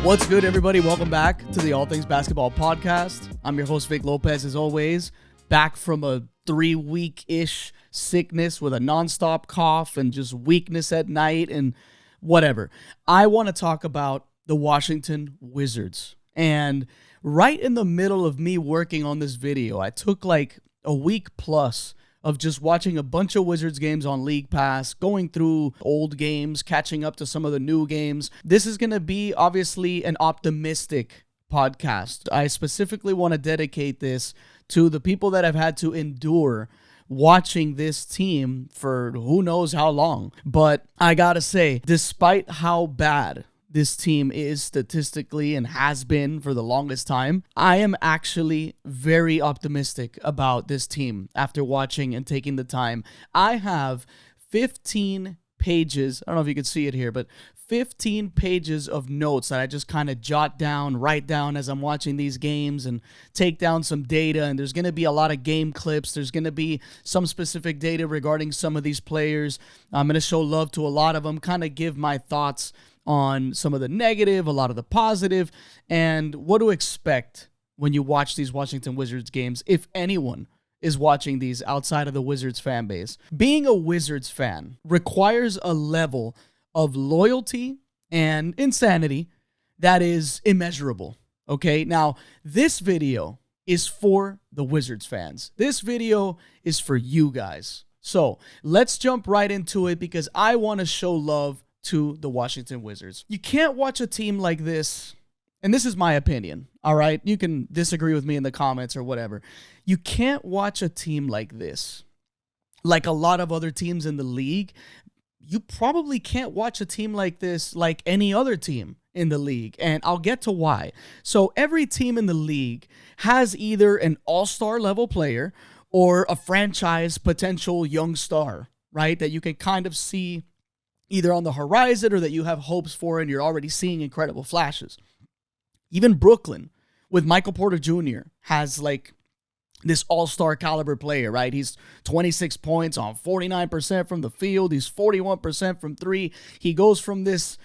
What's good, everybody? Welcome back to the All Things Basketball Podcast. I'm your host, Vic Lopez, as always, back from a 3-week-ish sickness with a nonstop cough and just weakness at night and whatever. I want to talk about the Washington Wizards. And right in the middle of me working on this video, I took like a week plus of just watching a bunch of Wizards games on League Pass, going through old games, catching up to some of the new games. This is going to be obviously an optimistic podcast. I specifically want to dedicate this to the people that have had to endure watching this team for who knows how long. But I gotta say, despite how bad this team is statistically and has been for the longest time, I am actually very optimistic about this team after watching and taking the time. I have 15 pages, I don't know if you can see it here, but 15 pages of notes that I just kind of write down as I'm watching these games and take down some data. And there's going to be a lot of game clips. There's going to be some specific data regarding some of these players. I'm going to show love to a lot of them, kind of give my thoughts on some of the negative, a lot of the positive, and what to expect when you watch these Washington Wizards games, if anyone is watching these outside of the Wizards fan base. Being a Wizards fan requires a level of loyalty and insanity that is immeasurable, okay? Now, this video is for the Wizards fans. This video is for you guys. So let's jump right into it because I want to show love to the Washington Wizards. You can't watch a team like this, and this is my opinion, all right? You can disagree with me in the comments or whatever. You can't watch a team like this, like a lot of other teams in the league. You probably can't watch a team like this like any other team in the league, and I'll get to why. So every team in the league has either an all-star level player or a franchise potential young star, right, that you can kind of see either on the horizon or that you have hopes for and you're already seeing incredible flashes. Even Brooklyn with Michael Porter Jr. has like this all-star caliber player, right? He's 26 points on 49% from the field. He's 41% from three. He goes from this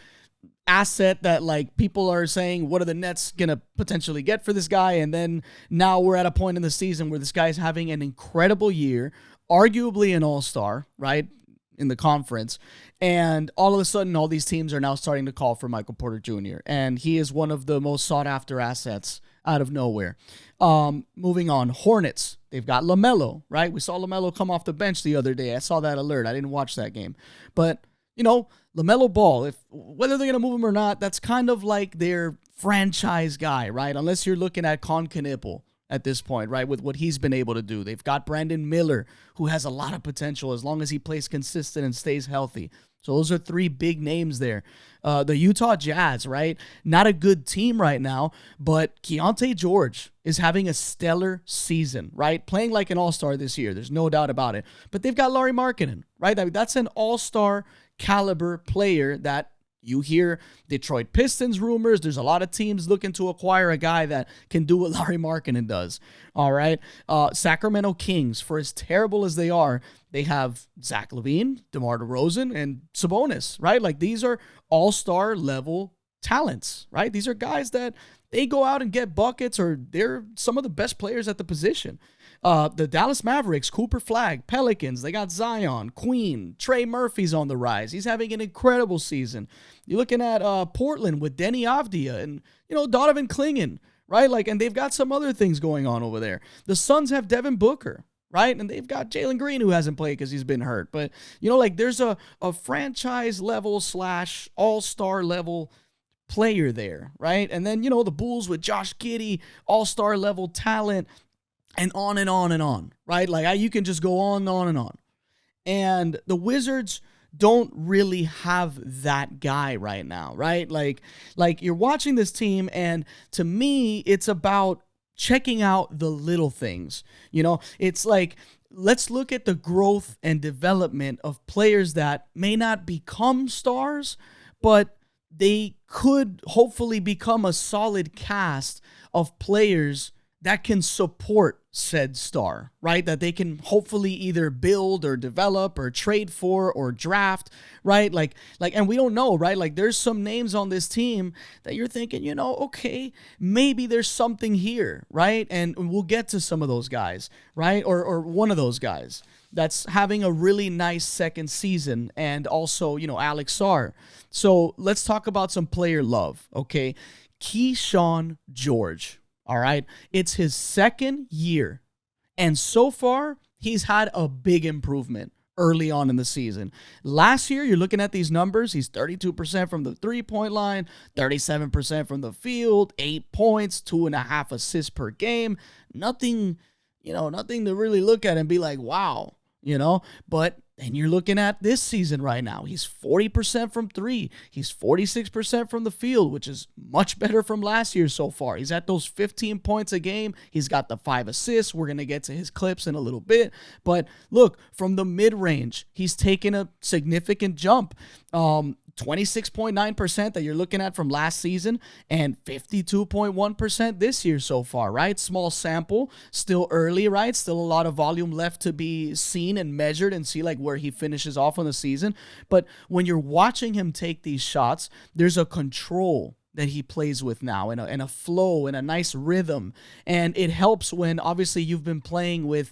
asset that like people are saying, what are the Nets going to potentially get for this guy? And then now we're at a point in the season where this guy's having an incredible year, arguably an all-star, right, in the conference. And all of a sudden, all these teams are now starting to call for Michael Porter Jr. And he is one of the most sought-after assets out of nowhere. Moving on, Hornets. They've got LaMelo, right? We saw LaMelo come off the bench the other day. I saw that alert. I didn't watch that game. But, you know, LaMelo Ball, whether they're going to move him or not, that's kind of like their franchise guy, right? Unless you're looking at Knippel at this point, right, with what he's been able to do. They've got Brandon Miller, who has a lot of potential as long as he plays consistent and stays healthy. So those are three big names there. The Utah Jazz, right? Not a good team right now, but Kyshawn George is having a stellar season, right? Playing like an all-star this year. There's no doubt about it. But they've got Lauri Markkanen, right? I mean, that's an all-star caliber player that you hear Detroit Pistons rumors. There's a lot of teams looking to acquire a guy that can do what Lauri Markkanen does. All right. Sacramento Kings, for as terrible as they are, they have Zach LaVine, DeMar DeRozan, and Sabonis, right? Like these are all-star level talents, right? These are guys that they go out and get buckets, or they're some of the best players at the position. The Dallas Mavericks, Cooper Flagg, Pelicans, they got Zion, Queen, Trey Murphy's on the rise. He's having an incredible season. You're looking at Portland with Denny Avdia and, you know, Donovan Clingan, right? Like, and they've got some other things going on over there. The Suns have Devin Booker, right? And they've got Jalen Green, who hasn't played because he's been hurt. But, you know, like there's a franchise level / all-star level player there, right? And then, you know, the Bulls with Josh Giddey, all-star level talent, and on and on and on, right? Like you can just go on and on. And the Wizards don't really have that guy right now, right? Like you're watching this team, and to me, it's about checking out the little things. You know, it's like, let's look at the growth and development of players that may not become stars, but they could hopefully become a solid cast of players that can support said star, right? That they can hopefully either build or develop or trade for or draft, right? And we don't know, right? Like there's some names on this team that you're thinking, okay, maybe there's something here, right? And we'll get to some of those guys, right? Or one of those guys that's having a really nice second season, and also, Alex Sarr. So let's talk about some player love, okay? Kyshawn George. All right. It's his second year. And so far, he's had a big improvement early on in the season. Last year, you're looking at these numbers. He's 32% from the 3-point line, 37% from the field, 8 points, 2.5 assists per game. Nothing to really look at and be like, wow, but and you're looking at this season right now. He's 40% from 3. He's 46% from the field, which is much better from last year so far. He's at those 15 points a game. He's got the 5 assists. We're going to get to his clips in a little bit. But look, from the mid-range, he's taken a significant jump. 26.9% that you're looking at from last season and 52.1% this year so far, right? Small sample, still early, right? Still a lot of volume left to be seen and measured and see like where he finishes off on the season. But when you're watching him take these shots, there's a control that he plays with now, and a flow and a nice rhythm. And it helps when obviously you've been playing with,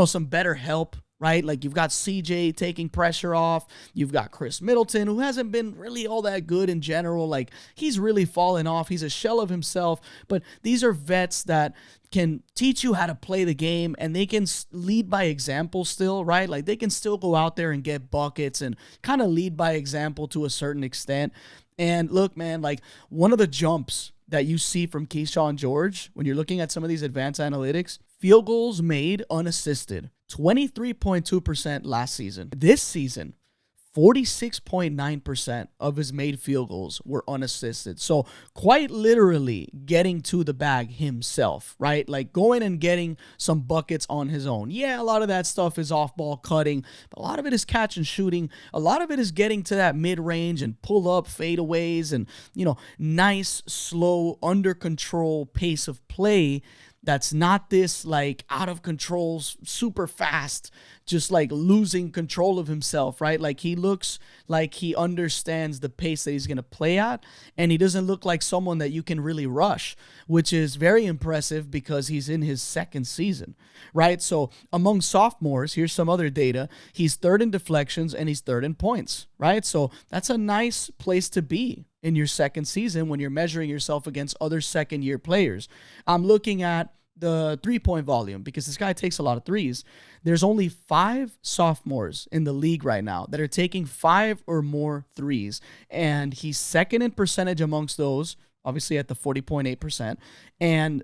some better help, right? Like you've got CJ taking pressure off. You've got Chris Middleton, who hasn't been really all that good in general. Like he's really fallen off. He's a shell of himself. But these are vets that can teach you how to play the game, and they can lead by example still, right? Like they can still go out there and get buckets and kind of lead by example to a certain extent. And look, man, like one of the jumps that you see from Kyshawn George when you're looking at some of these advanced analytics, field goals made unassisted, 23.2% last season. This season, 46.9% of his made field goals were unassisted. So quite literally getting to the bag himself, right? Like going and getting some buckets on his own. Yeah, a lot of that stuff is off-ball cutting, but a lot of it is catch and shooting. A lot of it is getting to that mid-range and pull-up fadeaways and, nice, slow, under control pace of play. That's not this like out of control, super fast, just like losing control of himself, right? Like he looks like he understands the pace that he's going to play at, and he doesn't look like someone that you can really rush, which is very impressive because he's in his second season, right? So among sophomores, here's some other data. He's third in deflections and he's third in points, right? So that's a nice place to be in your second season when you're measuring yourself against other second-year players. I'm looking at the three-point volume because this guy takes a lot of threes. There's only 5 sophomores in the league right now that are taking 5 or more threes, and he's second in percentage amongst those, obviously at the 40.8%, and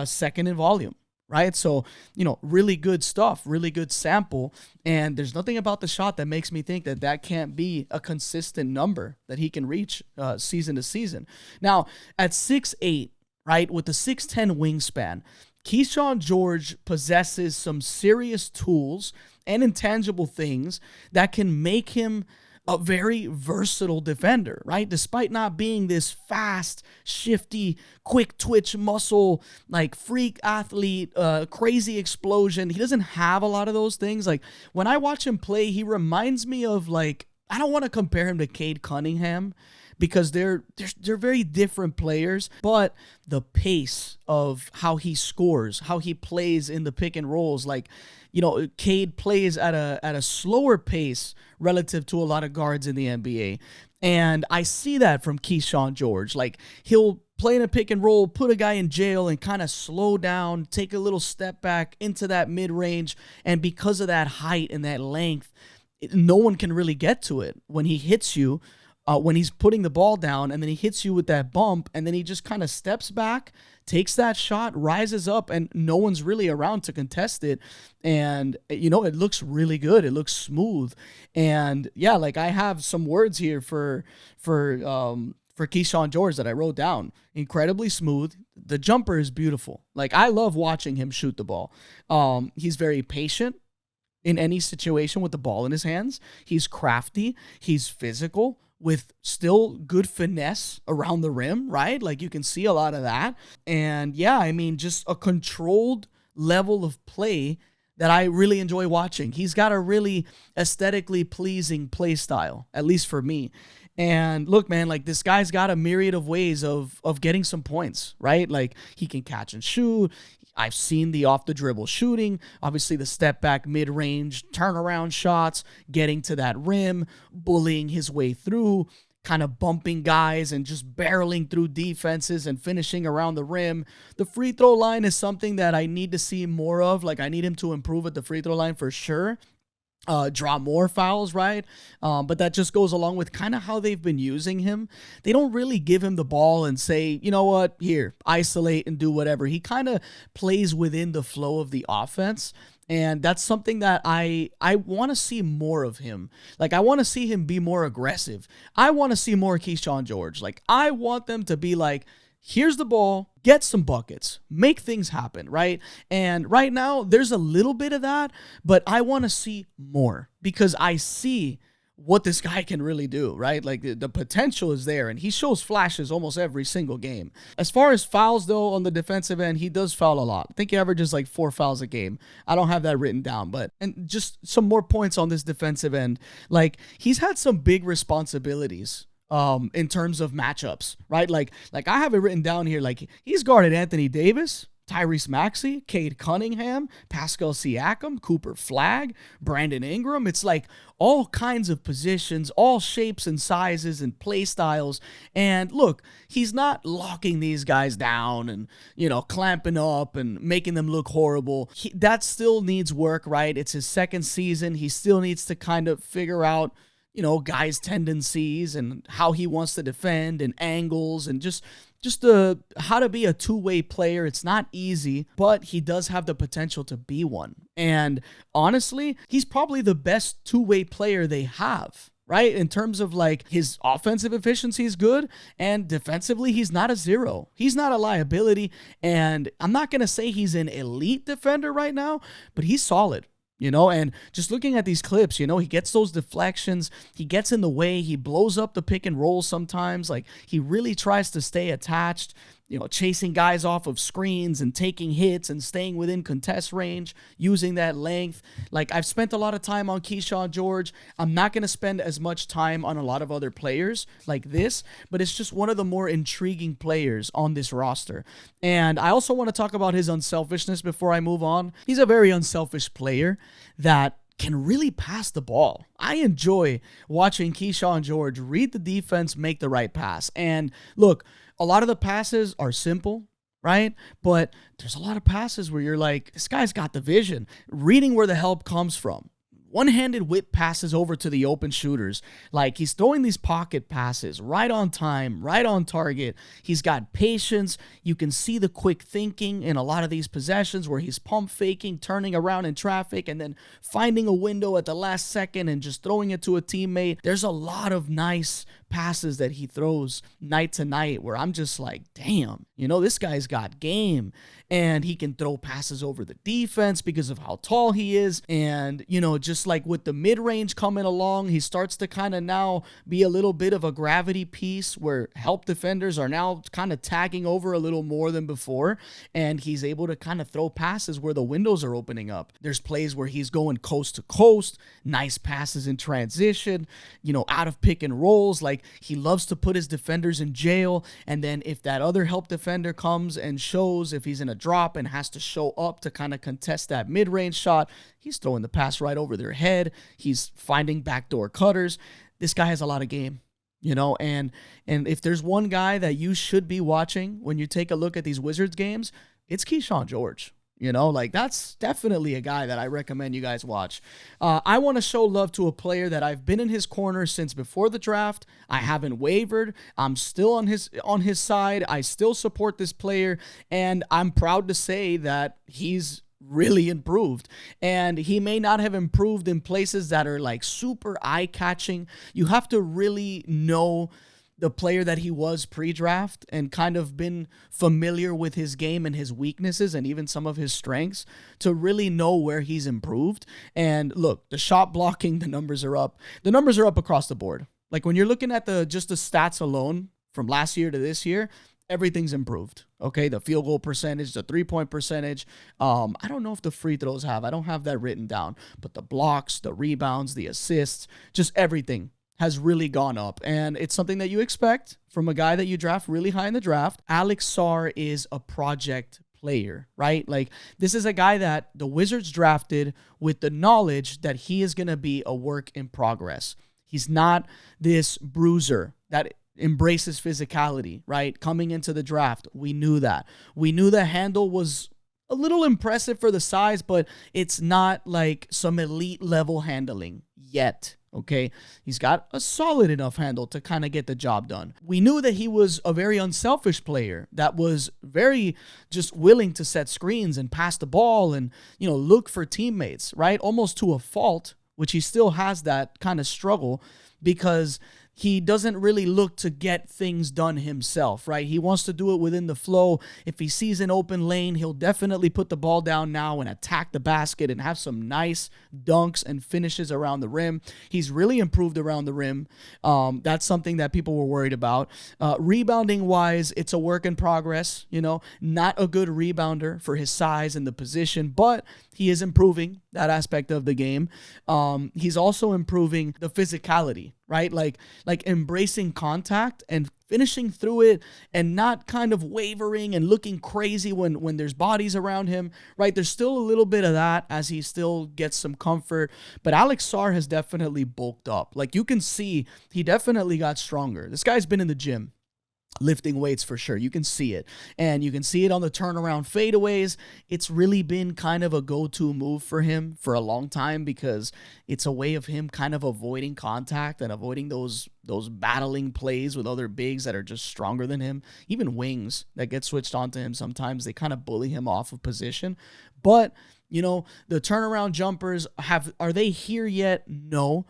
second in volume. Right? So, really good stuff, really good sample. And there's nothing about the shot that makes me think that can't be a consistent number that he can reach season to season. Now, at 6'8", right, with the 6'10" wingspan, Kyshawn George possesses some serious tools and intangible things that can make him a very versatile defender, right? Despite not being this fast, shifty, quick twitch muscle, like freak athlete, crazy explosion. He doesn't have a lot of those things. Like when I watch him play, he reminds me of like, I don't want to compare him to Cade Cunningham because they're very different players, but the pace of how he scores, how he plays in the pick and rolls, like, Cade plays at a slower pace relative to a lot of guards in the NBA. And I see that from Kyshawn George. Like, he'll play in a pick and roll, put a guy in jail, and kind of slow down, take a little step back into that mid-range. And because of that height and that length, no one can really get to it. When he hits you, when he's putting the ball down, and then he hits you with that bump, and then he just kind of steps back, takes that shot, rises up, and no one's really around to contest it. And, it looks really good. It looks smooth. And yeah, like I have some words here for Kyshawn George that I wrote down. Incredibly smooth. The jumper is beautiful. Like I love watching him shoot the ball. He's very patient. in any situation with the ball in his hands. He's crafty. He's physical with still good finesse around the rim, right? Like you can see a lot of that. And yeah, I mean, just a controlled level of play that I really enjoy watching. He's got a really aesthetically pleasing play style, at least for me. And look, man, like this guy's got a myriad of ways of getting some points, right? Like he can catch and shoot. I've seen the off the dribble shooting, obviously the step back mid-range turnaround shots, getting to that rim, bullying his way through, kind of bumping guys and just barreling through defenses and finishing around the rim. The free throw line is something that I need to see more of. Like I need him to improve at the free throw line for sure. Draw more fouls, right? But that just goes along with kind of how they've been using him. They don't really give him the ball and say, you know what, here, isolate and do whatever. He kind of plays within the flow of the offense. And that's something that I want to see more of him. Like, I want to see him be more aggressive. I want to see more Kyshawn George. Like, I want them to be like, here's the ball, get some buckets, make things happen, right? And right now, there's a little bit of that, but I want to see more because I see what this guy can really do, right? Like the potential is there, and he shows flashes almost every single game. As far as fouls, though, on the defensive end, he does foul a lot. I think he averages like 4 fouls a game. I don't have that written down, and just some more points on this defensive end. Like, he's had some big responsibilities in terms of matchups, right? Like I have it written down here. Like he's guarded Anthony Davis, Tyrese Maxey, Cade Cunningham, Pascal Siakam, Cooper Flagg, Brandon Ingram. It's like all kinds of positions, all shapes and sizes and play styles. And look, he's not locking these guys down and, clamping up and making them look horrible. That still needs work, right? It's his second season. He still needs to kind of figure out guys' tendencies and how he wants to defend and angles and just how to be a two-way player. It's not easy, but he does have the potential to be one. And honestly, he's probably the best two-way player they have, right? In terms of like his offensive efficiency is good, and defensively, he's not a zero. He's not a liability. And I'm not going to say he's an elite defender right now, but he's solid. And just looking at these clips, he gets those deflections, he gets in the way, he blows up the pick and roll sometimes. Like, he really tries to stay attached, chasing guys off of screens and taking hits and staying within contest range, using that length. Like, I've spent a lot of time on Kyshawn George. I'm not going to spend as much time on a lot of other players like this, but it's just one of the more intriguing players on this roster. And I also want to talk about his unselfishness before I move on. He's a very unselfish player that can really pass the ball. I enjoy watching Kyshawn George read the defense, make the right pass. And look, a lot of the passes are simple, right? But there's a lot of passes where you're like, this guy's got the vision, reading where the help comes from. One-handed whip passes over to the open shooters. Like, he's throwing these pocket passes right on time, right on target. He's got patience. You can see the quick thinking in a lot of these possessions where he's pump faking, turning around in traffic, and then finding a window at the last second and just throwing it to a teammate. There's a lot of nice passes that he throws night to night where I'm just like, damn, this guy's got game. And he can throw passes over the defense because of how tall he is. And, just like with the mid-range coming along, he starts to kind of now be a little bit of a gravity piece where help defenders are now kind of tagging over a little more than before. And he's able to kind of throw passes where the windows are opening up. There's plays where he's going coast to coast, nice passes in transition, out of pick and rolls. Like, he loves to put his defenders in jail. And then if that other help defender comes and shows, if he's in a drop and has to show up to kind of contest that mid-range shot, he's throwing the pass right over their head. He's finding backdoor cutters. This guy has a lot of game, and if there's one guy that you should be watching when you take a look at these Wizards games, it's Kyshawn George. That's definitely a guy that I recommend you guys watch. I want to show love to a player that I've been in his corner since before the draft. I haven't wavered. I'm still on his side. I still support this player, and I'm proud to say that he's really improved. And he may not have improved in places that are like super eye-catching. You have to really know the player that he was pre-draft and kind of been familiar with his game and his weaknesses and even some of his strengths to really know where he's improved. And look, the shot blocking, the numbers are up. The numbers are up across the board. Like when you're looking at just the stats alone from last year to this year, everything's improved. Okay, the field goal percentage, the 3-point percentage. I don't know if the free throws have. I don't have that written down. But the blocks, the rebounds, the assists, just everything has really gone up. And it's something that you expect from a guy that you draft really high in the draft. Alex Sarr is a project player, right? Like this is a guy that the Wizards drafted with the knowledge that he is going to be a work in progress. He's not this bruiser that embraces physicality, right? Coming into the draft, we knew that. We knew the handle was a little impressive for the size, but it's not like some elite level handling yet. Okay, he's got a solid enough handle to kind of get the job done. We knew that he was a very unselfish player that was very just willing to set screens and pass the ball and, look for teammates, right? Almost to a fault, which he still has that kind of struggle because he doesn't really look to get things done himself, right? He wants to do it within the flow. If he sees an open lane, he'll definitely put the ball down now and attack the basket and have some nice dunks and finishes around the rim. He's really improved around the rim. That's something that people were worried about. Rebounding-wise, it's a work in progress, not a good rebounder for his size and the position, but he is improving that aspect of the game. He's also improving the physicality, right? Like embracing contact and finishing through it and not kind of wavering and looking crazy when there's bodies around him, right? There's still a little bit of that as he still gets some comfort, but Alex Sarr has definitely bulked up. Like you can see, he definitely got stronger. This guy's been in the gym lifting weights for sure. You can see it. And you can see it on the turnaround fadeaways. It's really been kind of a go-to move for him for a long time because it's a way of him kind of avoiding contact and avoiding those battling plays with other bigs that are just stronger than him. Even wings that get switched onto him sometimes, they kind of bully him off of position. But, the turnaround jumpers, are they here yet? No.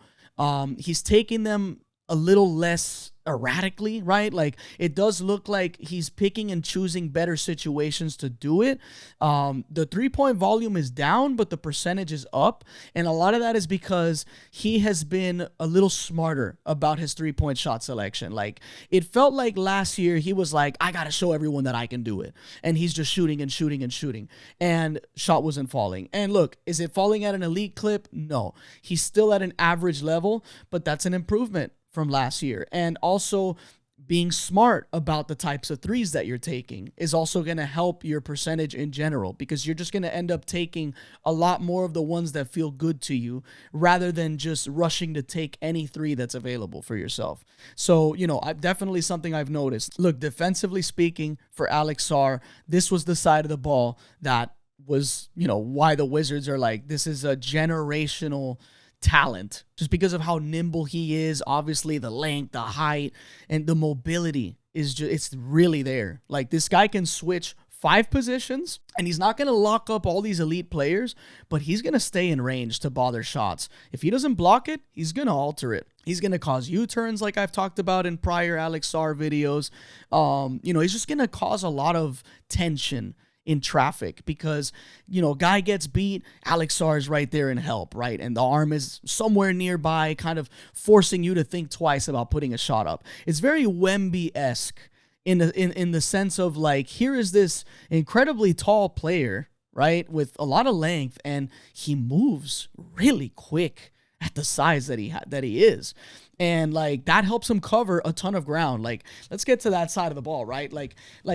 He's taking them a little less erratically, right? Like it does look like he's picking and choosing better situations to do it. The 3-point volume is down, but the percentage is up. And a lot of that is because he has been a little smarter about his 3-point shot selection. Like it felt like last year he was like, I got to show everyone that I can do it. And he's just shooting and shooting and shooting. And shot wasn't falling. And look, is it falling at an elite clip? No. He's still at an average level, but that's an improvement from last year. And also being smart about the types of threes that you're taking is also going to help your percentage in general because you're just going to end up taking a lot more of the ones that feel good to you rather than just rushing to take any three that's available for yourself. So, definitely something I've noticed. Look, defensively speaking, for Alex Sarr, this was the side of the ball that was, why the Wizards are like, this is a generational talent just because of how nimble he is. Obviously the length, the height, and the mobility is just, it's really there. Like this guy can switch 5 positions and he's not going to lock up all these elite players, but he's going to stay in range to bother shots. If he doesn't block it, he's going to alter it. He's going to cause U-turns like I've talked about in prior Alex Sarr videos. He's just going to cause a lot of tension in traffic because, guy gets beat, Alex Sarr is right there and help, right? And the arm is somewhere nearby, kind of forcing you to think twice about putting a shot up. It's very Wemby-esque in the sense of like, here is this incredibly tall player, right, with a lot of length, and he moves really quick at the size that he is. And like that helps him cover a ton of ground. Like, let's get to that side of the ball, right? Like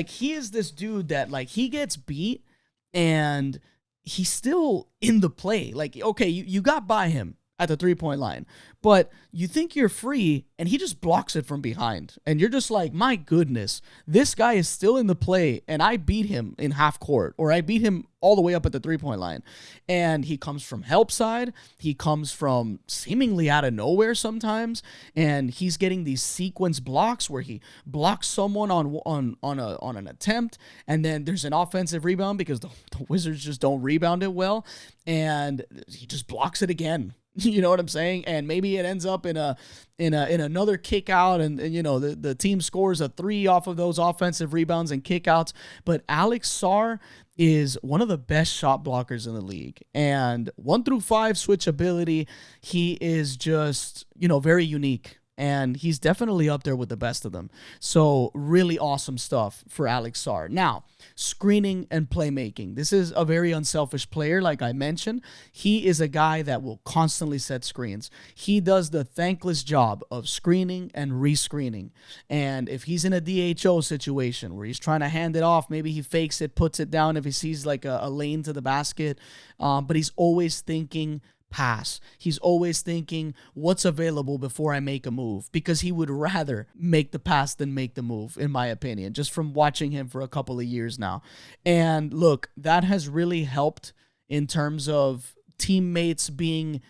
he is this dude that like he gets beat and he's still in the play. Like, okay, you got by him at the 3-point line, but you think you're free and he just blocks it from behind. And you're just like, my goodness, this guy is still in the play and I beat him in half court, or I beat him all the way up at the 3-point line. And he comes from help side. He comes from seemingly out of nowhere sometimes. And he's getting these sequence blocks where he blocks someone on an attempt. And then there's an offensive rebound because the Wizards just don't rebound it well. And he just blocks it again. You know what I'm saying? And maybe it ends up in another kick out, and the team scores a 3 off of those offensive rebounds and kickouts. But Alex Sarr is one of the best shot blockers in the league. And 1 through 5 switchability, he is just, very unique. And he's definitely up there with the best of them. So really awesome stuff for Alex Sarr. Now, screening and playmaking. This is a very unselfish player, like I mentioned. He is a guy that will constantly set screens. He does the thankless job of screening and rescreening. And if he's in a DHO situation where he's trying to hand it off, maybe he fakes it, puts it down if he sees like a lane to the basket. But he's always thinking pass. He's always thinking what's available before I make a move, because he would rather make the pass than make the move, in my opinion, just from watching him for a couple of years now. And look, that has really helped in terms of teammates being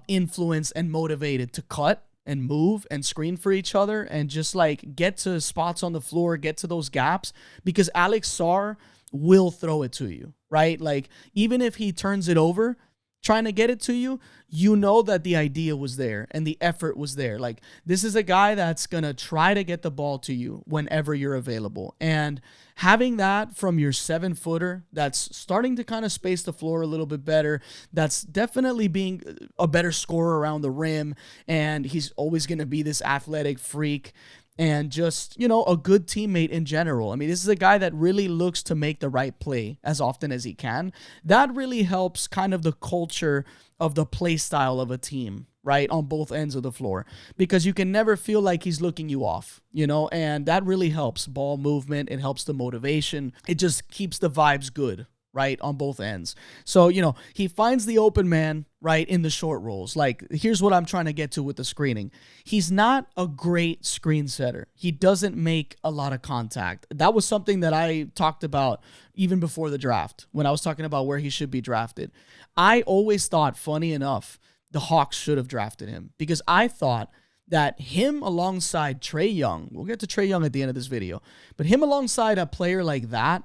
influenced and motivated to cut and move and screen for each other and just like get to spots on the floor, get to those gaps, because Alex Sarr will throw it to you, right? Like, even if he turns it over trying to get it to you, you know that the idea was there and the effort was there. Like, this is a guy that's going to try to get the ball to you whenever you're available. And having that from your 7-footer that's starting to kind of space the floor a little bit better, that's definitely being a better scorer around the rim, and he's always going to be this athletic freak and just, a good teammate in general. I mean, this is a guy that really looks to make the right play as often as he can. That really helps kind of the culture of the play style of a team, right, on both ends of the floor, because you can never feel like he's looking you off, and that really helps ball movement. It helps the motivation. It just keeps the vibes good, right, on both ends. So, he finds the open man, right, in the short rolls. Like, here's what I'm trying to get to with the screening. He's not a great screen setter. He doesn't make a lot of contact. That was something that I talked about even before the draft, when I was talking about where he should be drafted. I always thought, funny enough, the Hawks should have drafted him, because I thought that him alongside Trey Young, we'll get to Trey Young at the end of this video, but him alongside a player like that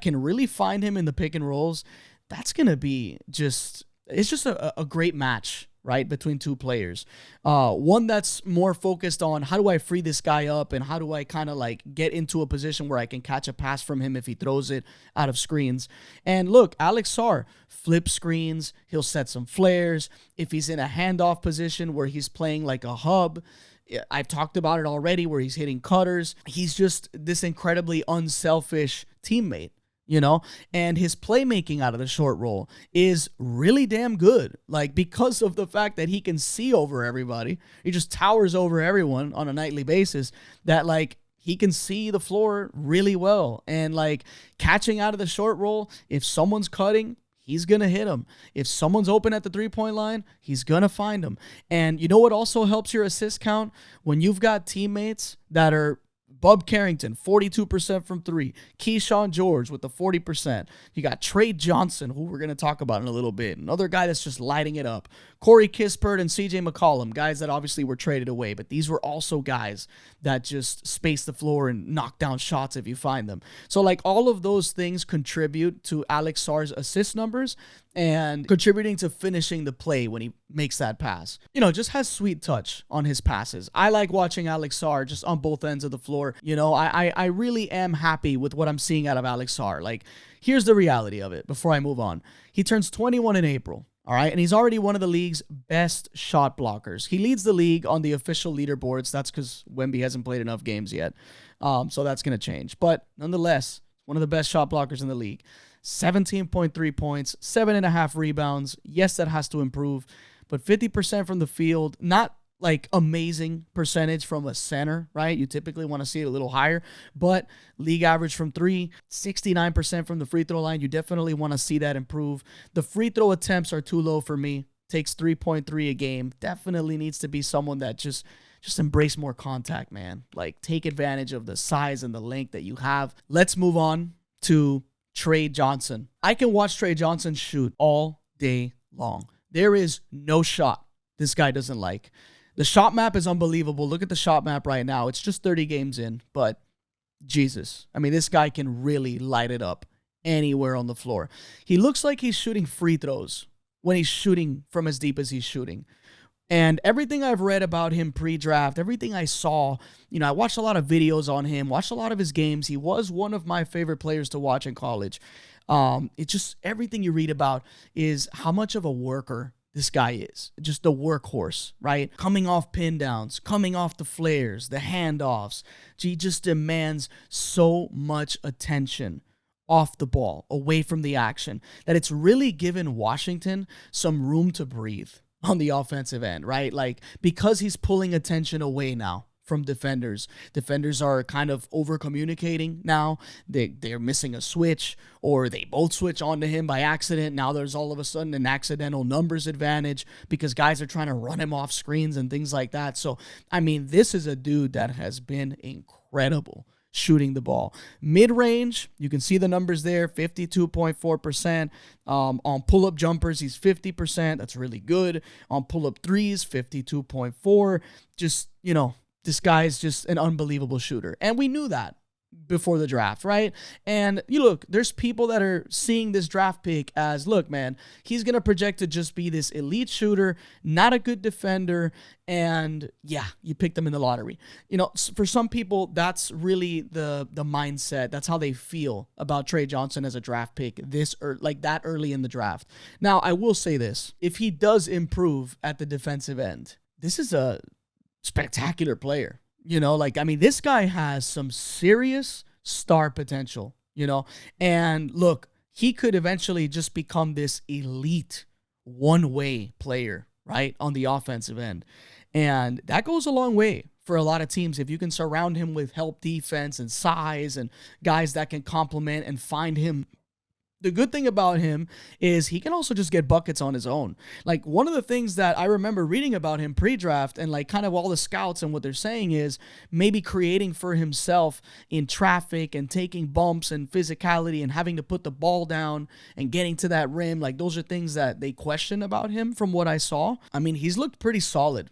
can really find him in the pick and rolls, that's going to be it's just a great match, right, between two players. One that's more focused on how do I free this guy up and how do I kind of like get into a position where I can catch a pass from him if he throws it out of screens. And look, Alex Sarr flip screens. He'll set some flares. If he's in a handoff position where he's playing like a hub, I've talked about it already, where he's hitting cutters. He's just this incredibly unselfish teammate, and his playmaking out of the short roll is really damn good. Like, because of the fact that he can see over everybody, he just towers over everyone on a nightly basis, that like he can see the floor really well. And like, catching out of the short roll, if someone's cutting, he's going to hit them. If someone's open at the 3-point line, he's going to find them. And you know what also helps your assist count? When you've got teammates that are Bub Carrington, 42% from 3. Kyshawn George with the 40%. You got Trey Johnson, who we're going to talk about in a little bit. Another guy that's just lighting it up. Corey Kispert and CJ McCollum, guys that obviously were traded away, but these were also guys that just space the floor and knock down shots if you find them. So like, all of those things contribute to Alex Sarr's assist numbers and contributing to finishing the play when he makes that pass. Just has sweet touch on his passes. I like watching Alex Sarr just on both ends of the floor. I really am happy with what I'm seeing out of Alex Sarr. Like, here's the reality of it before I move on. He turns 21 in April. All right, and he's already one of the league's best shot blockers. He leads the league on the official leaderboards. That's because Wemby hasn't played enough games yet, so that's going to change. But nonetheless, one of the best shot blockers in the league. 17.3 points, 7.5 rebounds. Yes, that has to improve, but 50% from the field, not like amazing percentage from a center, right? You typically want to see it a little higher, but league average from 3, 69% from the free throw line. You definitely want to see that improve. The free throw attempts are too low for me. Takes 3.3 a game. Definitely needs to be someone that just embrace more contact, man. Like, take advantage of the size and the length that you have. Let's move on to Trey Johnson. I can watch Trey Johnson shoot all day long. There is no shot this guy doesn't like. The shot map is unbelievable. Look at the shot map right now. It's just 30 games in, but Jesus. I mean, this guy can really light it up anywhere on the floor. He looks like he's shooting free throws when he's shooting from as deep as he's shooting. And everything I've read about him pre-draft, everything I saw, I watched a lot of videos on him, watched a lot of his games. He was one of my favorite players to watch in college. It's just everything you read about is how much of a worker this guy is. Just the workhorse, right? Coming off pin downs, coming off the flares, the handoffs. He just demands so much attention off the ball, away from the action, that it's really given Washington some room to breathe on the offensive end, right? Like, because he's pulling attention away now from defenders. Defenders are kind of over communicating now. They're missing a switch, or they both switch onto him by accident. Now there's all of a sudden an accidental numbers advantage because guys are trying to run him off screens and things like that. So, I mean, this is a dude that has been incredible shooting the ball. Mid-range, you can see the numbers there, 52.4%. On pull-up jumpers, he's 50%. That's really good. On pull-up threes, 52.4. Just, this guy is just an unbelievable shooter. And we knew that before the draft, right? And you look, there's people that are seeing this draft pick as, look, man, he's going to project to just be this elite shooter, not a good defender, and yeah, you picked him in the lottery. For some people, that's really the mindset. That's how they feel about Trey Johnson as a draft pick that early in the draft. Now, I will say this. If he does improve at the defensive end, this is a spectacular player. This guy has some serious star potential, and look, he could eventually just become this elite one-way player, right, on the offensive end. And that goes a long way for a lot of teams if you can surround him with help defense and size and guys that can complement and find him. The good thing about him is he can also just get buckets on his own. Like, one of the things that I remember reading about him pre-draft and like kind of all the scouts and what they're saying is maybe creating for himself in traffic and taking bumps and physicality and having to put the ball down and getting to that rim. Like, those are things that they question about him from what I saw. I mean, he's looked pretty solid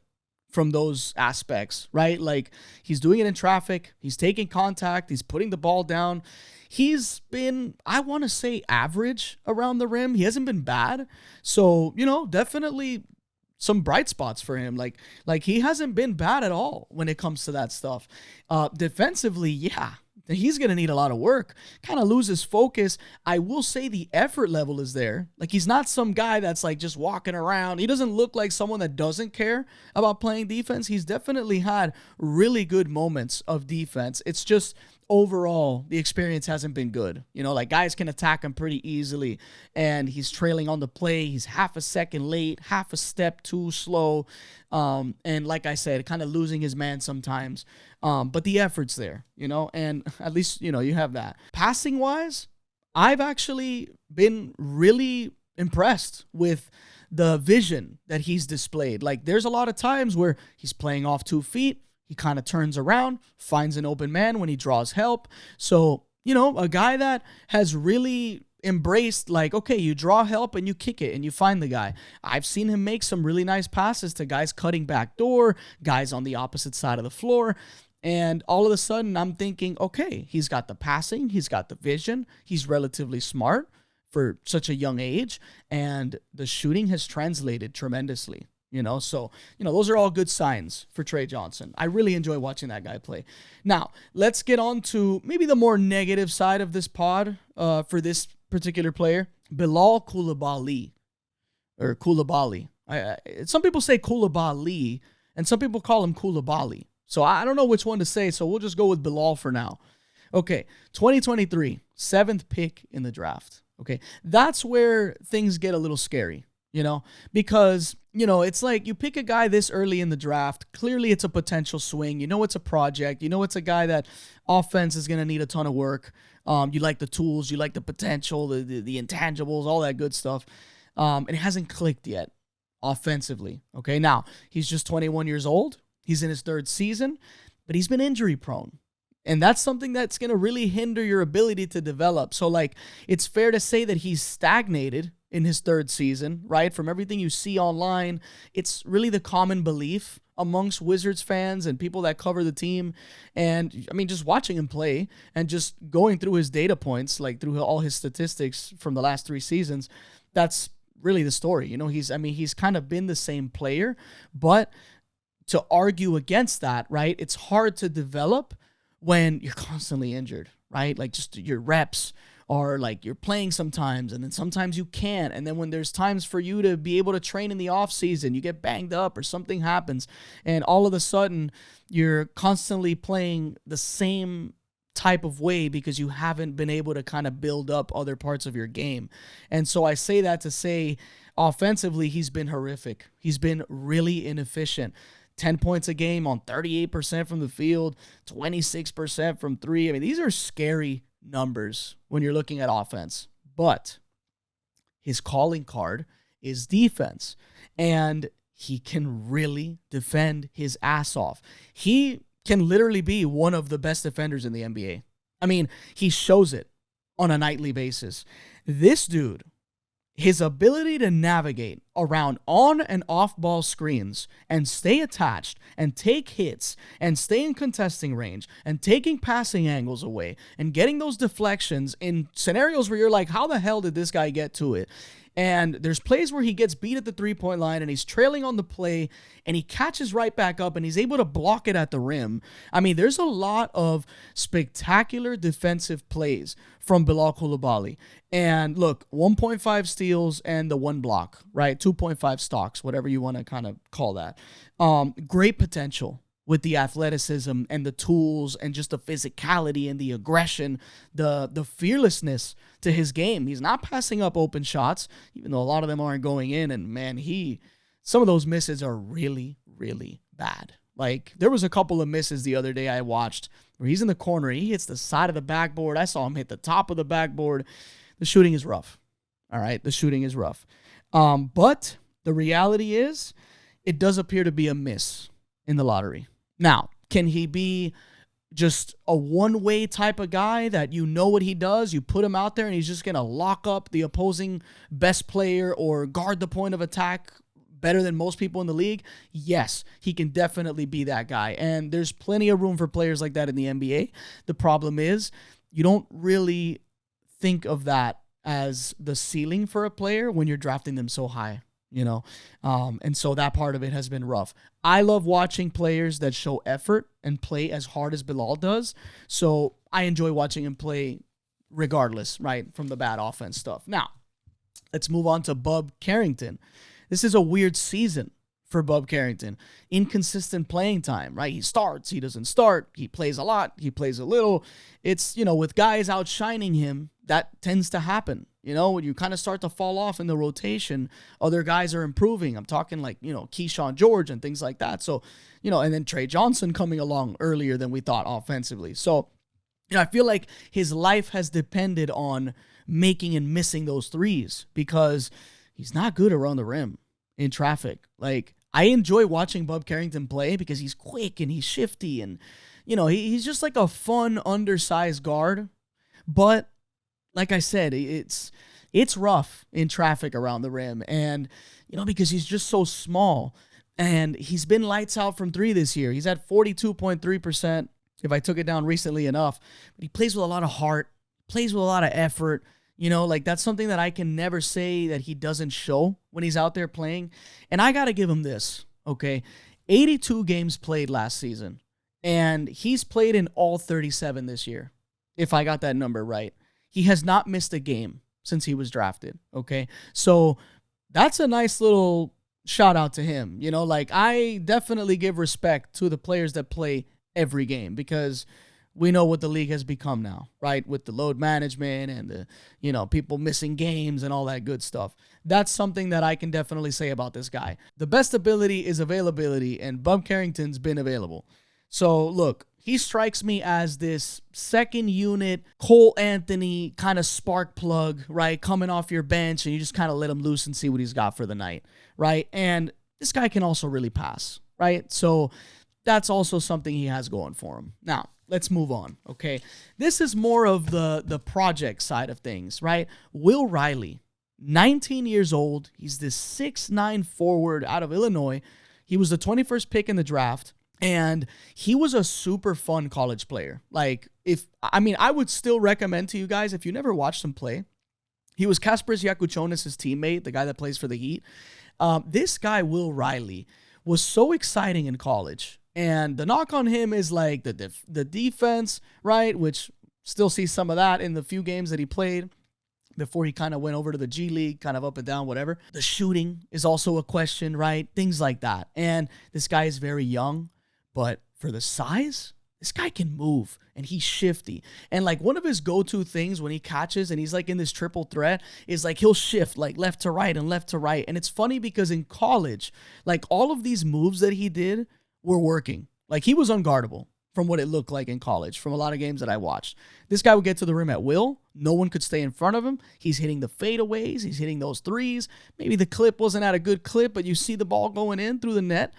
from those aspects, right? Like, he's doing it in traffic. He's taking contact. He's putting the ball down. He's been, I want to say, average around the rim. He hasn't been bad. So, definitely some bright spots for him. Like he hasn't been bad at all when it comes to that stuff. Defensively, yeah, he's going to need a lot of work. Kind of loses focus. I will say the effort level is there. Like, he's not some guy that's like just walking around. He doesn't look like someone that doesn't care about playing defense. He's definitely had really good moments of defense. It's just, overall, the experience hasn't been good. Like, guys can attack him pretty easily, and he's trailing on the play. He's half a second late, half a step too slow. And like I said, kind of losing his man sometimes. But the effort's there, and at least, you have that. Passing wise, I've actually been really impressed with the vision that he's displayed. Like, there's a lot of times where he's playing off 2 feet. He kind of turns around, finds an open man when he draws help. So, a guy that has really embraced, like, okay, you draw help and you kick it and you find the guy. I've seen him make some really nice passes to guys cutting back door, guys on the opposite side of the floor. And all of a sudden, I'm thinking, okay, he's got the passing, he's got the vision, he's relatively smart for such a young age, and the shooting has translated tremendously. So, those are all good signs for Trey Johnson. I really enjoy watching that guy play. Now, let's get on to maybe the more negative side of this pod for this particular player, Bilal Coulibaly, or Coulibaly. Some people say Coulibaly, and some people call him Coulibaly. So I don't know which one to say, so we'll just go with Bilal for now. Okay, 2023, 7th pick in the draft. Okay, that's where things get a little scary. Because, it's like you pick a guy this early in the draft. Clearly, it's a potential swing. It's a project. It's a guy that offense is going to need a ton of work. You like the tools. You like the potential, the intangibles, all that good stuff. And it hasn't clicked yet offensively. Okay, now, he's just 21 years old. He's in his 3rd season, but he's been injury prone. And that's something that's going to really hinder your ability to develop. So, like, it's fair to say that he's stagnated in his 3rd season, right? From everything you see online, it's really the common belief amongst Wizards fans and people that cover the team. And, I mean, just watching him play and just going through his data points, like through all his statistics from the last 3 seasons, that's really the story. He's kind of been the same player, but to argue against that, right? It's hard to develop when you're constantly injured, right? Like just your reps are like you're playing sometimes and then sometimes you can't. And then when there's times for you to be able to train in the off season, you get banged up or something happens and all of a sudden you're constantly playing the same type of way because you haven't been able to kind of build up other parts of your game. And so I say that to say offensively, he's been horrific. He's been really inefficient. 10 points a game on 38% from the field, 26% from three. I mean, these are scary numbers when you're looking at offense. But his calling card is defense. And he can really defend his ass off. He can literally be one of the best defenders in the NBA. I mean, he shows it on a nightly basis. This dude, his ability to navigate around on and off ball screens and stay attached and take hits and stay in contesting range and taking passing angles away and getting those deflections in scenarios where you're like, how the hell did this guy get to it? And there's plays where he gets beat at the three-point line and he's trailing on the play and he catches right back up and he's able to block it at the rim. I mean, there's a lot of spectacular defensive plays from Bilal Coulibaly. And look, 1.5 steals and the 1 block, right? 2.5 stocks, whatever you want to kind of call that. Great potential with the athleticism and the tools and just the physicality and the aggression, the fearlessness to his game. He's not passing up open shots, even though a lot of them aren't going in. And man, some of those misses are really, really bad. Like there was a couple of misses the other day I watched where he's in the corner, he hits the side of the backboard. I saw him hit the top of the backboard. The shooting is rough. All right, the shooting is rough. But the reality is it does appear to be a miss in the lottery. Now, can he be just a one-way type of guy that you know what he does, you put him out there and he's just going to lock up the opposing best player or guard the point of attack better than most people in the league? Yes, he can definitely be that guy. And there's plenty of room for players like that in the NBA. The problem is you don't really think of that as the ceiling for a player when you're drafting them so high. And so that part of it has been rough. I love watching players that show effort and play as hard as Bilal does. So I enjoy watching him play regardless, right, from the bad offense stuff. Now, let's move on to Bub Carrington. This is a weird season for Bub Carrington. Inconsistent playing time, right? He starts, he doesn't start, he plays a lot, he plays a little. It's, with guys outshining him, that tends to happen. When you kind of start to fall off in the rotation, other guys are improving. I'm talking like, Kyshawn George and things like that. So, and then Trey Johnson coming along earlier than we thought offensively. So, I feel like his life has depended on making and missing those threes because he's not good around the rim in traffic. Like, I enjoy watching Bub Carrington play because he's quick and he's shifty and, he's just like a fun, undersized guard. But like I said, it's rough in traffic around the rim. And, because he's just so small. And he's been lights out from three this year. He's at 42.3%, if I took it down recently enough. But he plays with a lot of heart, plays with a lot of effort. That's something that I can never say that he doesn't show when he's out there playing. And I got to give him this, okay? 82 games played last season. And he's played in all 37 this year, if I got that number right. He has not missed a game since he was drafted, okay? So that's a nice little shout out to him. I definitely give respect to the players that play every game because we know what the league has become now, right? With the load management and the, people missing games and all that good stuff. That's something that I can definitely say about this guy. The best ability is availability, and Bub Carrington's been available. So look, he strikes me as this second unit, Cole Anthony kind of spark plug, right? Coming off your bench and you just kind of let him loose and see what he's got for the night, right? And this guy can also really pass, right? So that's also something he has going for him. Now, let's move on, okay? This is more of the project side of things, right? Will Riley, 19 years old. He's this 6'9" forward out of Illinois. He was the 21st pick in the draft. And he was a super fun college player. I would still recommend to you guys, if you never watched him play, He was Kasparis Yakuchonis' teammate, the guy that plays for the Heat. This guy, Will Riley, was so exciting in college. And the knock on him is like the defense, right? Which still see some of that in the few games that he played before he kind of went over to the G League, kind of up and down, whatever. The shooting is also a question, right? Things like that. And this guy is very young, but for the size, this guy can move and he's shifty. And like one of his go-to things when he catches and he's like in this triple threat is like he'll shift like left to right and left to right. And it's funny because in college, like all of these moves that he did were working. Like he was unguardable from what it looked like in college, from a lot of games that I watched. This guy would get to the rim at will. No one could stay in front of him. He's hitting the fadeaways. He's hitting those threes. Maybe the clip wasn't at a good clip, but you see the ball going in through the net.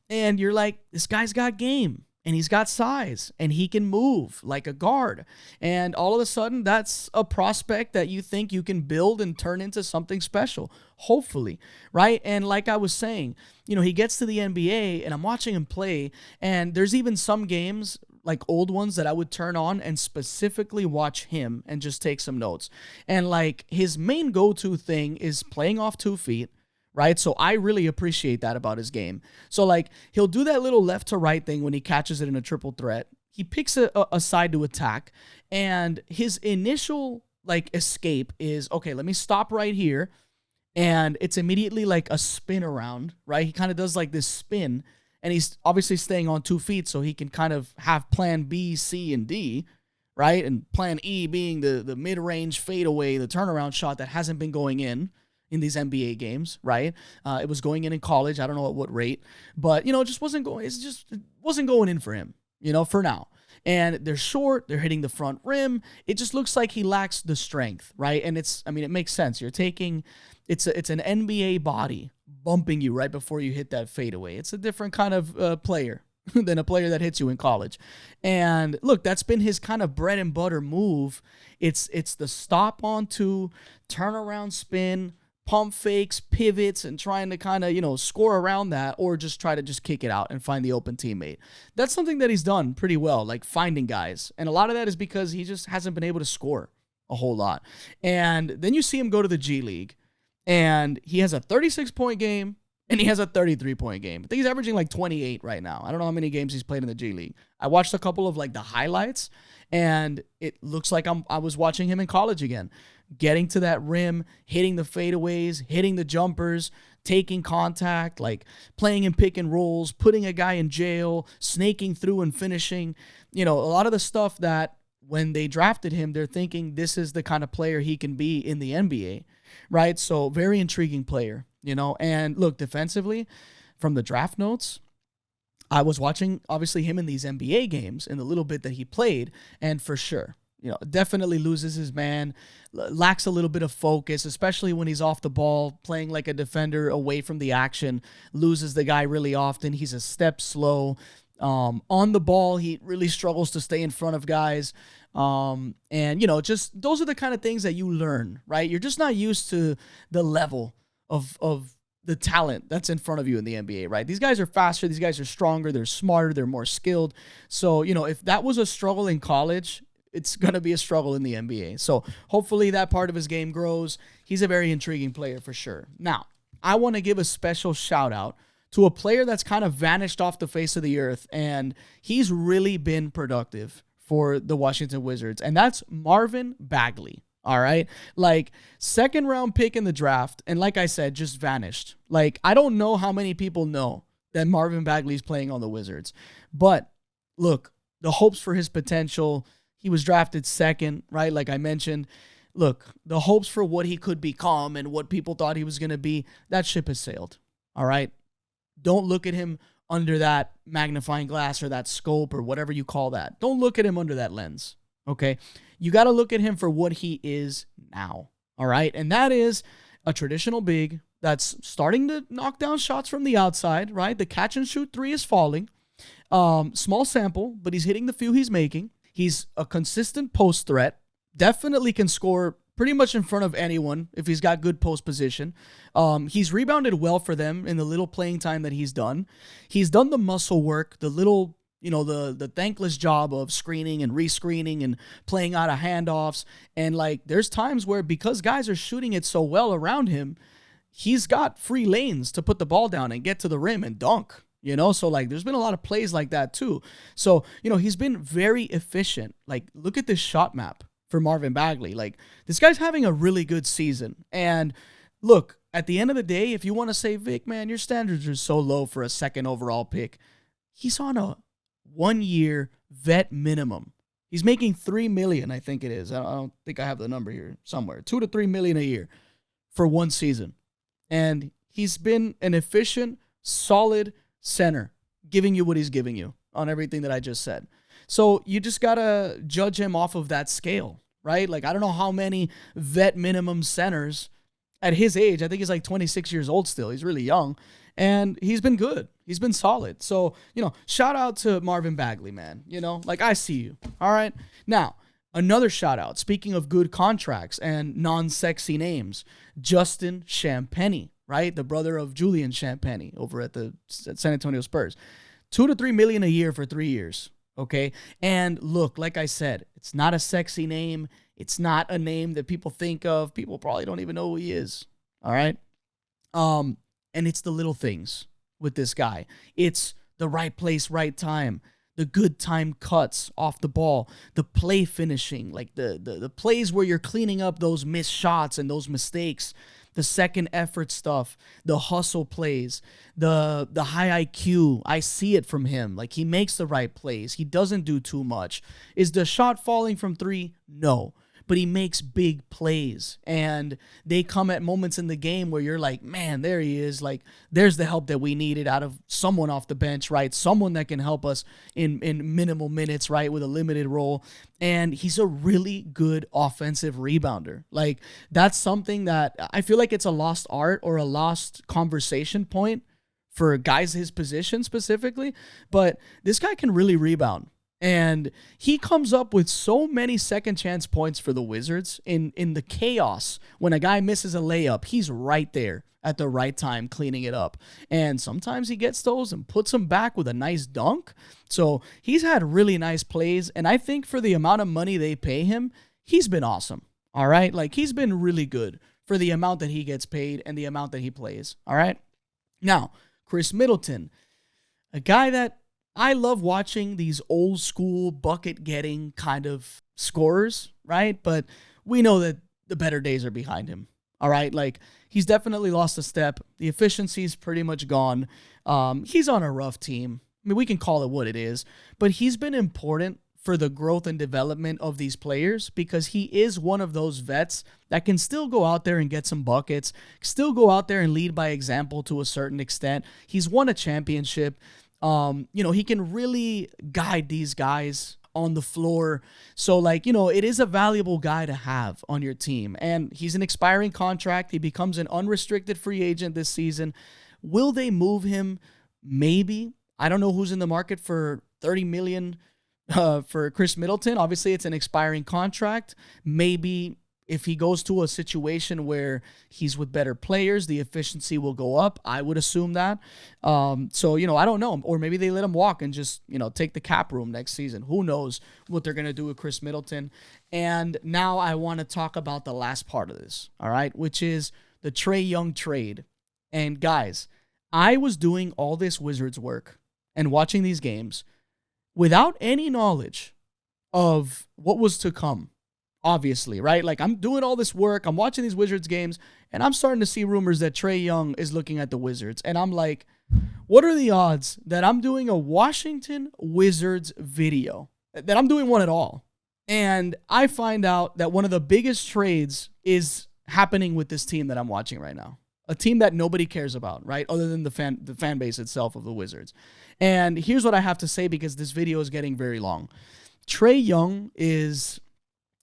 And you're like, this guy's got game. And he's got size. And he can move like a guard. And all of a sudden, that's a prospect that you think you can build and turn into something special. Hopefully. Right? And like I was saying, you know, he gets to the NBA and I'm watching him play. And there's even some games, like old ones, that I would turn on and specifically watch him and just take some notes. And like his main go-to thing is playing off 2 feet. Right? So I really appreciate that about his game. So like he'll do that little left to right thing when he catches it in a triple threat. He picks a side to attack, and his initial like escape is, okay, let me stop right here. And it's immediately like a spin around, right? He kind of does like this spin, and he's obviously staying on 2 feet so he can kind of have plan B, C, and D, right? And plan E being the mid-range fadeaway, the turnaround shot that hasn't been going in these NBA games, right? It was going in college. I don't know at what rate, but, you know, it just wasn't going. It wasn't going in for him, you know, for now. And they're short. They're hitting the front rim. It just looks like he lacks the strength, right? And it makes sense. You're taking, it's an NBA body bumping you right before you hit that fadeaway. It's a different kind of player than a player that hits you in college. And look, that's been his kind of bread and butter move. It's the stop onto, turnaround spin, pump fakes, pivots, and trying to kind of, you know, score around that, or just try to just kick it out and find the open teammate. That's something that he's done pretty well, like finding guys. And a lot of that is because he just hasn't been able to score a whole lot. And then you see him go to the G League, and he has a 36-point game, and he has a 33-point game. I think he's averaging like 28 right now. I don't know how many games he's played in the G League. I watched a couple of like the highlights, and it looks like I was watching him in college again. Getting to that rim, hitting the fadeaways, hitting the jumpers, taking contact, like playing in pick and rolls, putting a guy in jail, snaking through and finishing. You know, a lot of the stuff that when they drafted him, they're thinking this is the kind of player he can be in the NBA, right? So very intriguing player, you know. And look, defensively, from the draft notes, I was watching, obviously, him in these NBA games in the little bit that he played, and for sure, you know, definitely loses his man, lacks a little bit of focus, especially when he's off the ball, playing like a defender away from the action, loses the guy really often. He's a step slow. On the ball, he really struggles to stay in front of guys. And, you know, just those are the kind of things that you learn, right? You're just not used to the level of the talent that's in front of you in the NBA, right? These guys are faster. These guys are stronger. They're smarter. They're more skilled. So, you know, if that was a struggle in college, it's going to be a struggle in the NBA. So hopefully that part of his game grows. He's a very intriguing player for sure. Now, I want to give a special shout out to a player that's kind of vanished off the face of the earth, and he's really been productive for the Washington Wizards, and that's Marvin Bagley. All right. Like, second round pick in the draft. And like I said, just vanished. Like, I don't know how many people know that Marvin Bagley's playing on the Wizards, but look, the hopes for his potential. He was drafted second, right? Like I mentioned, look, the hopes for what he could become and what people thought he was going to be, that ship has sailed, all right? Don't look at him under that magnifying glass or that scope or whatever you call that. Don't look at him under that lens, okay? You got to look at him for what he is now, all right? And that is a traditional big that's starting to knock down shots from the outside, right? The catch and shoot three is falling. Small sample, but he's hitting the few he's making. He's a consistent post threat, definitely can score pretty much in front of anyone if he's got good post position. He's rebounded well for them in the little playing time that he's done. He's done the muscle work, the little, the thankless job of screening and rescreening and playing out of handoffs. And like, there's times where because guys are shooting it so well around him, he's got free lanes to put the ball down and get to the rim and dunk. So like there's been a lot of plays like that too. So, he's been very efficient. Like, look at this shot map for Marvin Bagley. Like, this guy's having a really good season. And look, at the end of the day, if you want to say, Vic, man, your standards are so low for a second overall pick, he's on a 1-year vet minimum. He's making $3 million, I think it is. I don't think I have the number here somewhere. $2 to $3 million a year for one season. And he's been an efficient, solid center, giving you what he's giving you on everything that I just said. So you just got to judge him off of that scale, right? Like, I don't know how many vet minimum centers at his age. I think he's like 26 years old still. He's really young. And he's been good. He's been solid. So, shout out to Marvin Bagley, man. Like, I see you. All right. Now, another shout out, speaking of good contracts and non-sexy names, Justin Champagnie, right? The brother of Julian Champagnie over at San Antonio Spurs. $2 to $3 million a year for 3 years. Okay. And look, like I said, it's not a sexy name. It's not a name that people think of. People probably don't even know who he is. All right. And it's the little things with this guy. It's the right place, right time, the good time cuts off the ball, the play finishing, like the plays where you're cleaning up those missed shots and those mistakes, the second effort stuff, the hustle plays, the high IQ. I see it from him. Like, he makes the right plays. He doesn't do too much. Is the shot falling from 3? No. But he makes big plays, and they come at moments in the game where you're like, man, there he is. Like, there's the help that we needed out of someone off the bench, right? Someone that can help us in minimal minutes, right, with a limited role. And he's a really good offensive rebounder. Like, that's something that I feel like it's a lost art or a lost conversation point for guys his position specifically. But this guy can really rebound. And he comes up with so many second chance points for the Wizards in the chaos. When a guy misses a layup, he's right there at the right time cleaning it up. And sometimes he gets those and puts them back with a nice dunk. So he's had really nice plays. And I think for the amount of money they pay him, he's been awesome. All right. Like, he's been really good for the amount that he gets paid and the amount that he plays. All right. Now, Chris Middleton, a guy that I love watching these old school bucket getting kind of scorers, right? But we know that the better days are behind him. All right. Like, he's definitely lost a step. The efficiency's pretty much gone. He's on a rough team. I mean, we can call it what it is, but he's been important for the growth and development of these players because he is one of those vets that can still go out there and get some buckets, still go out there and lead by example to a certain extent. He's won a championship. He can really guide these guys on the floor. So, like, it is a valuable guy to have on your team. And he's an expiring contract. He becomes an unrestricted free agent this season. Will they move him? Maybe. I don't know who's in the market for $30 million for Chris Middleton. Obviously, it's an expiring contract. Maybe if he goes to a situation where he's with better players, the efficiency will go up. I would assume that. So, I don't know. Or maybe they let him walk and just, take the cap room next season. Who knows what they're going to do with Chris Middleton. And now I want to talk about the last part of this, all right, which is the Trey Young trade. And guys, I was doing all this Wizards work and watching these games without any knowledge of what was to come. Obviously, right? Like, I'm doing all this work. I'm watching these Wizards games, and I'm starting to see rumors that Trey Young is looking at the Wizards. And I'm like, what are the odds that I'm doing a Washington Wizards video? That I'm doing one at all. And I find out that one of the biggest trades is happening with this team that I'm watching right now. A team that nobody cares about, right? Other than the fan base itself of the Wizards. And here's what I have to say because this video is getting very long. Trey Young is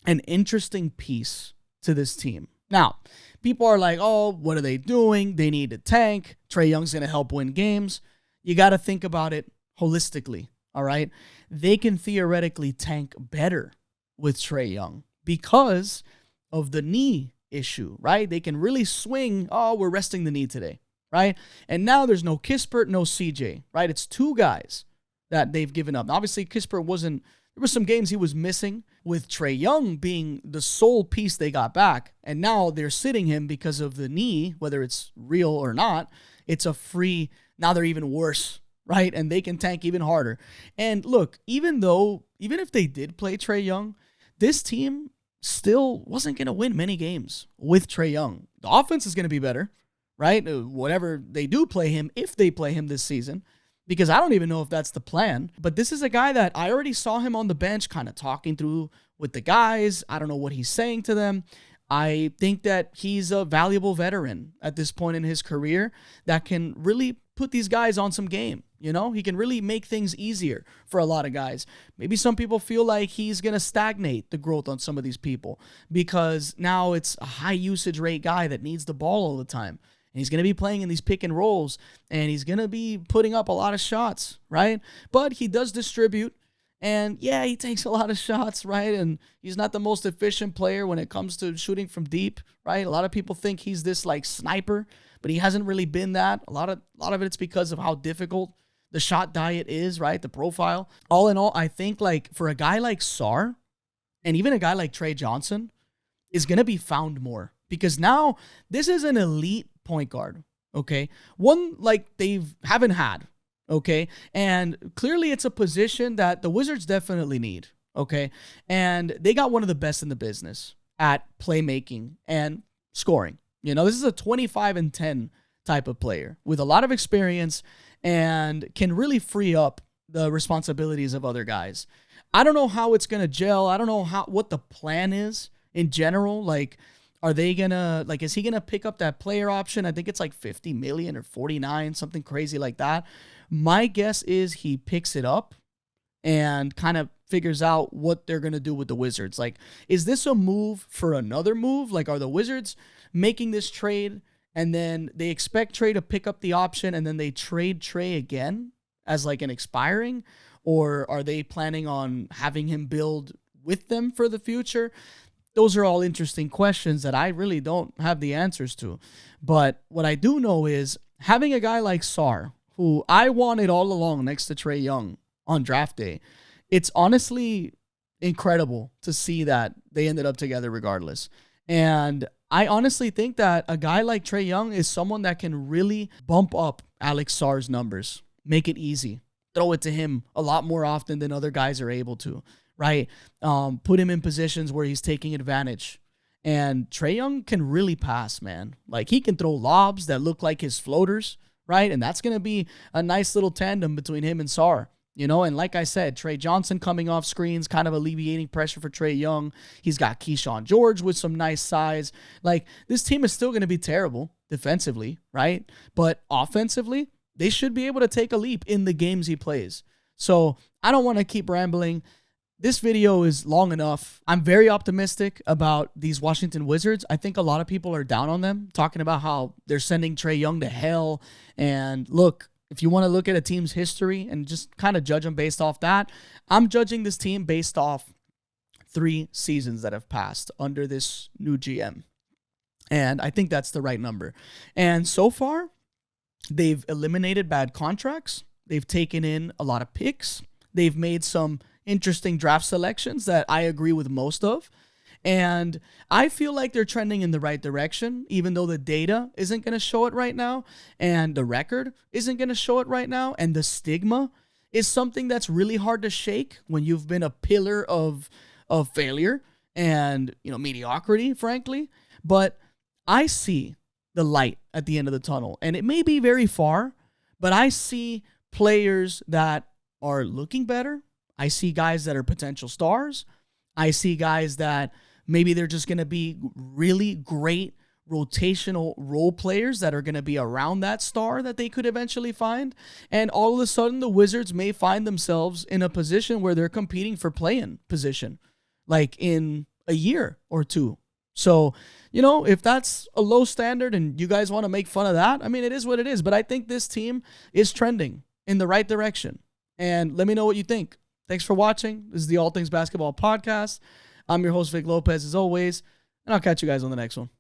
an interesting piece to this team. Now, people are like, oh, what are they doing? They need to tank. Trey Young's going to help win games. You got to think about it holistically, all right? They can theoretically tank better with Trey Young because of the knee issue, right? They can really swing, oh, we're resting the knee today, right? And now there's no Kispert, no CJ, right? It's two guys that they've given up. Obviously, Kispert there were some games he was missing, with Trey Young being the sole piece they got back. And now they're sitting him because of the knee, whether it's real or not. It's a free, now they're even worse, right? And they can tank even harder. And look, even if they did play Trey Young, this team still wasn't going to win many games with Trey Young. The offense is going to be better, right? Whatever they do play him, if they play him this season, because I don't even know if that's the plan. But this is a guy that I already saw him on the bench kind of talking through with the guys. I don't know what he's saying to them. I think that he's a valuable veteran at this point in his career that can really put these guys on some game. You know, he can really make things easier for a lot of guys. Maybe some people feel like he's going to stagnate the growth on some of these people because now it's a high usage rate guy that needs the ball all the time. And he's going to be playing in these pick and rolls, and he's going to be putting up a lot of shots, right? But he does distribute, and yeah, he takes a lot of shots, right? And he's not the most efficient player when it comes to shooting from deep, right? A lot of people think he's this like sniper, but he hasn't really been that. A lot of it's because of how difficult the shot diet is, right? The profile. All in all, I think like for a guy like Sarr, and even a guy like Trey Johnson, is going to be found more. Because now this is an elite point guard, okay? One like they haven't had, okay? And clearly it's a position that the Wizards definitely need, okay? And they got one of the best in the business at playmaking and scoring. You know, this is a 25-10 type of player with a lot of experience and can really free up the responsibilities of other guys. I don't know how it's going to gel. I don't know what the plan is in general. Like, are they going to, like, is he going to pick up that player option? I think it's like 50 million or 49, something crazy like that. My guess is he picks it up and kind of figures out what they're going to do with the Wizards. Like, is this a move for another move? Like, are the Wizards making this trade and then they expect Trey to pick up the option and then they trade Trey again as like an expiring? Or are they planning on having him build with them for the future? Those are all interesting questions that I really don't have the answers to. But what I do know is having a guy like Sarr, who I wanted all along next to Trey Young on draft day, it's honestly incredible to see that they ended up together regardless. And I honestly think that a guy like Trey Young is someone that can really bump up Alex Sarr's numbers, make it easy, throw it to him a lot more often than other guys are able to. Right? Put him in positions where he's taking advantage. And Trey Young can really pass, man. Like, he can throw lobs that look like his floaters, right? And that's going to be a nice little tandem between him and Sarr, you know? And like I said, Trey Johnson coming off screens, kind of alleviating pressure for Trey Young. He's got Kyshawn George with some nice size. Like, this team is still going to be terrible defensively, right? But offensively, they should be able to take a leap in the games he plays. So I don't want to keep rambling. This video is long enough. I'm very optimistic about these Washington Wizards. I think a lot of people are down on them, talking about how they're sending Trey Young to hell. And look, if you want to look at a team's history and just kind of judge them based off that, I'm judging this team based off 3 seasons that have passed under this new GM. And I think that's the right number. And so far, they've eliminated bad contracts. They've taken in a lot of picks. They've made some interesting draft selections that I agree with most of. And I feel like they're trending in the right direction, even though the data isn't going to show it right now, and the record isn't going to show it right now, and the stigma is something that's really hard to shake when you've been a pillar of failure and, you know, mediocrity, frankly. But I see the light at the end of the tunnel, and it may be very far, but I see players that are looking better. I see guys that are potential stars. I see guys that maybe they're just going to be really great rotational role players that are going to be around that star that they could eventually find. And all of a sudden, the Wizards may find themselves in a position where they're competing for play-in position, like in a year or two. So, you know, if that's a low standard and you guys want to make fun of that, I mean, it is what it is. But I think this team is trending in the right direction. And let me know what you think. Thanks for watching. This is the All Things Basketball Podcast. I'm your host, Vic Lopez, as always, and I'll catch you guys on the next one.